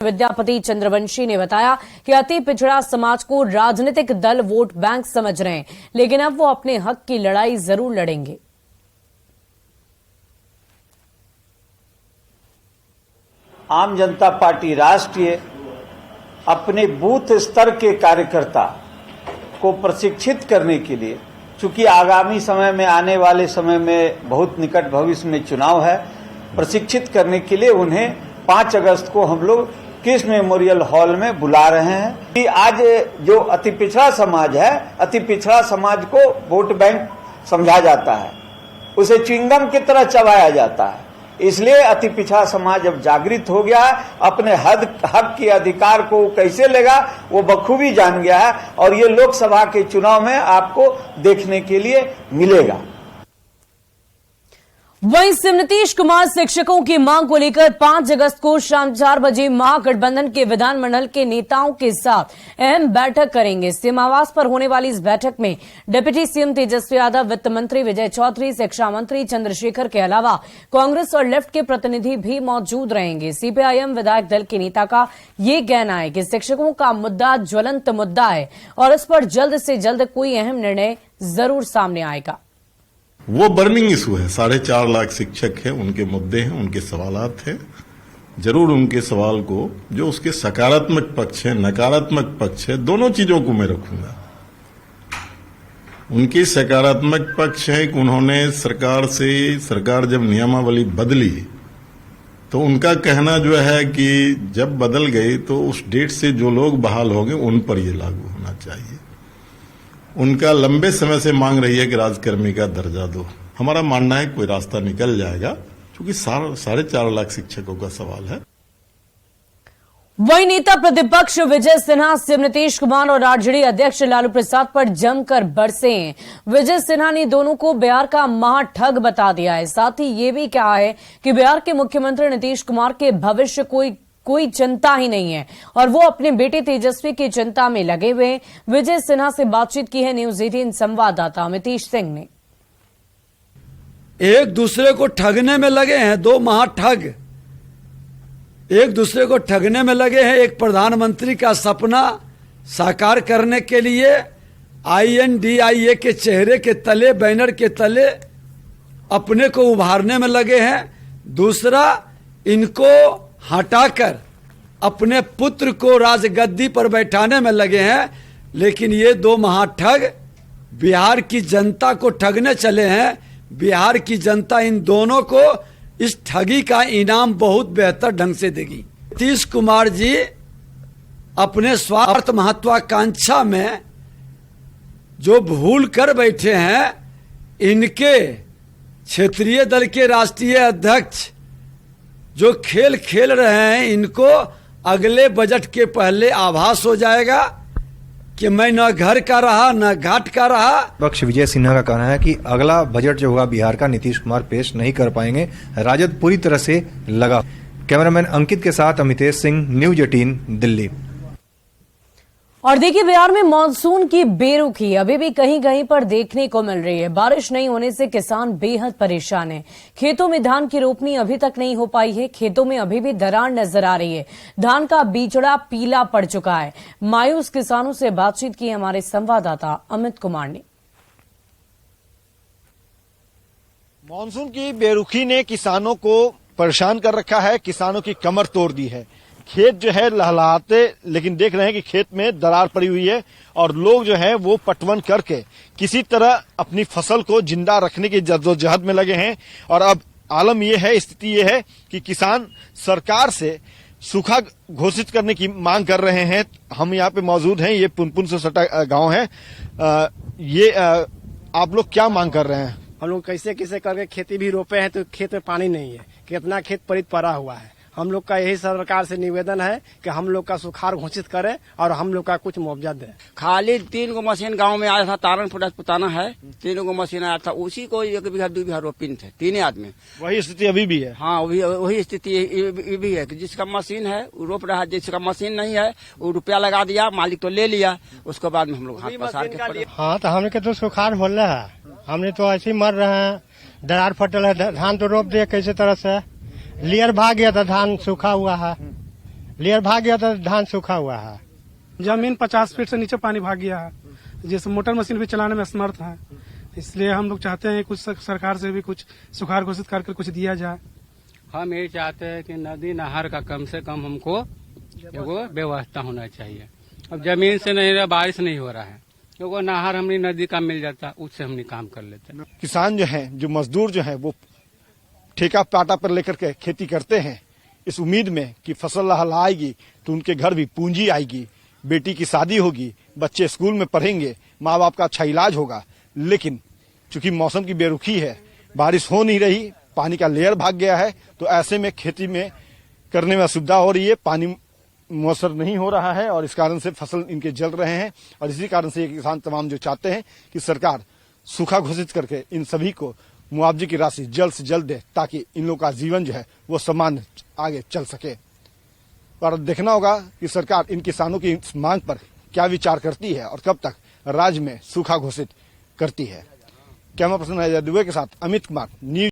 विद्यापति चंद्रवंशी ने बताया कि अति पिछड़ा समाज को राजनीतिक दल वोट बैंक समझ रहे हैं, लेकिन अब वो अपने हक की लड़ाई जरूर लड़ेंगे। आम जनता पार्टी राष्ट्रीय अपने बूथ स्तर के कार्यकर्ता को प्रशिक्षित करने के लिए, चूंकि आगामी समय में आने वाले समय में बहुत निकट भविष्य में चुनाव है, प्रशिक्षित करने के लिए उन्हें 5 अगस्त को हम लोग कृष्ण मेमोरियल हॉल में बुला रहे हैं कि आज जो अति पिछड़ा समाज है, अति पिछड़ा समाज को वोट बैंक समझा जाता है, उसे च्युइंगम की तरह चबाया जाता है। इसलिए अति पिछड़ा समाज अब जागृत हो गया है, अपने हक के अधिकार को कैसे लेगा वो बखूबी जान गया है और ये लोकसभा के चुनाव में आपको देखने के लिए मिलेगा। वहीं सीएम नीतीश कुमार शिक्षकों की मांग को लेकर 5 अगस्त को शाम 4 बजे महागठबंधन के विधानमंडल के नेताओं के साथ अहम बैठक करेंगे। सीएम आवास पर होने वाली इस बैठक में डिप्टी सीएम तेजस्वी यादव, वित्त मंत्री विजय चौधरी, शिक्षा मंत्री चंद्रशेखर के अलावा कांग्रेस और लेफ्ट के प्रतिनिधि भी मौजूद रहेंगे। सीपीआईएम विधायक दल के नेता का ये कहना है कि शिक्षकों का मुद्दा ज्वलंत मुद्दा है और इस पर जल्द से जल्द कोई अहम निर्णय जरूर सामने आएगा। वो बर्निंग इशू है। 4.5 लाख शिक्षक हैं, उनके मुद्दे हैं, उनके सवालात हैं। जरूर उनके सवाल को, जो उसके सकारात्मक पक्ष है, नकारात्मक पक्ष है, दोनों चीजों को मैं रखूंगा। उनकी सकारात्मक पक्ष है कि उन्होंने सरकार जब नियमावली बदली तो उनका कहना जो है कि जब बदल गई तो उस डेट से जो लोग बहाल होंगे उन पर यह लागू होना चाहिए। उनका लंबे समय से मांग रही है कि राजकर्मी का दर्जा दो। हमारा मानना है कोई रास्ता निकल जाएगा, क्योंकि 4.5 लाख शिक्षकों का सवाल है। वही नेता प्रतिपक्ष विजय सिन्हा सीएम नीतीश कुमार और आरजेडी अध्यक्ष लालू प्रसाद पर जमकर बरसे हैं। विजय सिन्हा ने दोनों को बिहार का महाठग बता दिया है। साथ ही ये भी कहा है कि बिहार के मुख्यमंत्री नीतीश कुमार के भविष्य कोई चिंता ही नहीं है और वो अपने बेटे तेजस्वी की चिंता में लगे हुए। विजय सिन्हा से बातचीत की है न्यूज 18 संवाददाता अमितेश सिंह ने। एक दूसरे को ठगने में लगे हैं, 2 महाठग एक दूसरे को ठगने में लगे हैं। एक प्रधानमंत्री का सपना साकार करने के लिए INDIA के चेहरे के तले, बैनर के तले अपने को उभारने में लगे हैं। दूसरा, इनको हटाकर अपने पुत्र को राजगद्दी पर बैठाने में लगे हैं। लेकिन ये 2 महाठग बिहार की जनता को ठगने चले हैं। बिहार की जनता इन दोनों को इस ठगी का इनाम बहुत बेहतर ढंग से देगी। नीतीश कुमार जी अपने स्वार्थ महत्वाकांक्षा में जो भूल कर बैठे हैं, इनके क्षेत्रीय दल के राष्ट्रीय अध्यक्ष जो खेल खेल रहे हैं, इनको अगले बजट के पहले आभास हो जाएगा कि मैं न घर का रहा न घाट का रहा। पक्ष विजय सिन्हा का कहना है कि अगला बजट जो होगा बिहार का नीतीश कुमार पेश नहीं कर पाएंगे। राजद पूरी तरह से लगा। कैमरामैन अंकित के साथ अमितेश सिंह, न्यूज 18 दिल्ली। और देखिए, बिहार में मानसून की बेरुखी अभी भी कहीं कहीं पर देखने को मिल रही है। बारिश नहीं होने से किसान बेहद परेशान हैं। खेतों में धान की रोपनी अभी तक नहीं हो पाई है। खेतों में अभी भी दरार नजर आ रही है। धान का बीजड़ा पीला पड़ चुका है। मायूस किसानों से बातचीत की हमारे संवाददाता अमित कुमार ने। मानसून की बेरुखी ने किसानों को परेशान कर रखा है। किसानों की कमर तोड़ दी है। खेत जो है लहलहाते, लेकिन देख रहे हैं कि खेत में दरार पड़ी हुई है और लोग जो है वो पटवन करके किसी तरह अपनी फसल को जिंदा रखने की जद्दोजहद में लगे हैं। और अब आलम ये है, स्थिति ये है कि किसान सरकार से सूखा घोषित करने की मांग कर रहे हैं। हम यहाँ पे मौजूद हैं, ये पुनपुन से सटा गांव है। आप लोग क्या मांग कर रहे हैं? हम लोग कैसे करके खेती भी रोपे हैं तो खेत में पानी नहीं है। कितना खेत पड़ित पड़ा हुआ है। हम लोग का यही सरकार से निवेदन है कि हम लोग का सुखाड़ घोषित करें और हम लोग का कुछ मुआवजा दें। खाली 3 गो मशीन गांव में आया था, तारण फुटास पुताना है, 3 गो मशीन आया था, उसी को 1 बीघा 2 बीघा रोपिन थे, 3 आदमी। वही स्थिति अभी भी है। हाँ, वही स्थिति भी है कि जिसका मशीन है वो रोप रहा है, जिसका मशीन नहीं है वो रुपया लगा दिया, मालिक तो ले लिया, उसके बाद में हम लोग हाथ पसार के पड़े। हाँ, तो हमने तो सुखाड़ बोल रहा है, हमने तो ऐसे ही मर रहे हैं। दरार फटल है, धान तो रोप दिए कैसे तरह से, लेयर भाग गया था, धान सूखा हुआ है। लेयर भाग गया था, धान सूखा हुआ है। जमीन 50 फीट से नीचे पानी भाग गया है, जैसे मोटर मशीन भी चलाने में असमर्थ है। इसलिए हम लोग चाहते हैं कुछ सरकार से भी कुछ सुखाड़ घोषित करके कुछ दिया जाए। हम ये चाहते हैं कि नदी नहर का कम से कम हमको एगो व्यवस्था होना चाहिए। अब जमीन से नहीं रहा, बारिश नहीं हो रहा है, एगो नहर हमने नदी का मिल जाता, उससे हमने काम कर लेते। किसान जो है, जो मजदूर जो है, वो ठेका पाटा पर लेकर के खेती करते हैं इस उम्मीद में कि फसल लहलहाएगी तो उनके घर भी पूंजी आएगी, बेटी की शादी होगी, बच्चे स्कूल में पढ़ेंगे, माँ बाप का अच्छा इलाज होगा। लेकिन चूंकि मौसम की बेरुखी है, बारिश हो नहीं रही, पानी का लेयर भाग गया है, तो ऐसे में खेती में करने में असुविधा हो रही है, पानी मौसर नहीं हो रहा है और इस कारण से फसल इनके जल रहे हैं। और इसी कारण से ये किसान तमाम जो चाहते हैं कि सरकार सूखा घोषित करके इन सभी को मुआवजे की राशि जल्द से जल्द दे, ताकि इन लोगों का जीवन जो है वो सामान्य आगे चल सके। और देखना होगा कि सरकार इन किसानों की इस मांग पर क्या विचार करती है और कब तक राज्य में सूखा घोषित करती है। कैमरा पर्सन अजय दुबे के साथ अमित कुमार, न्यूज।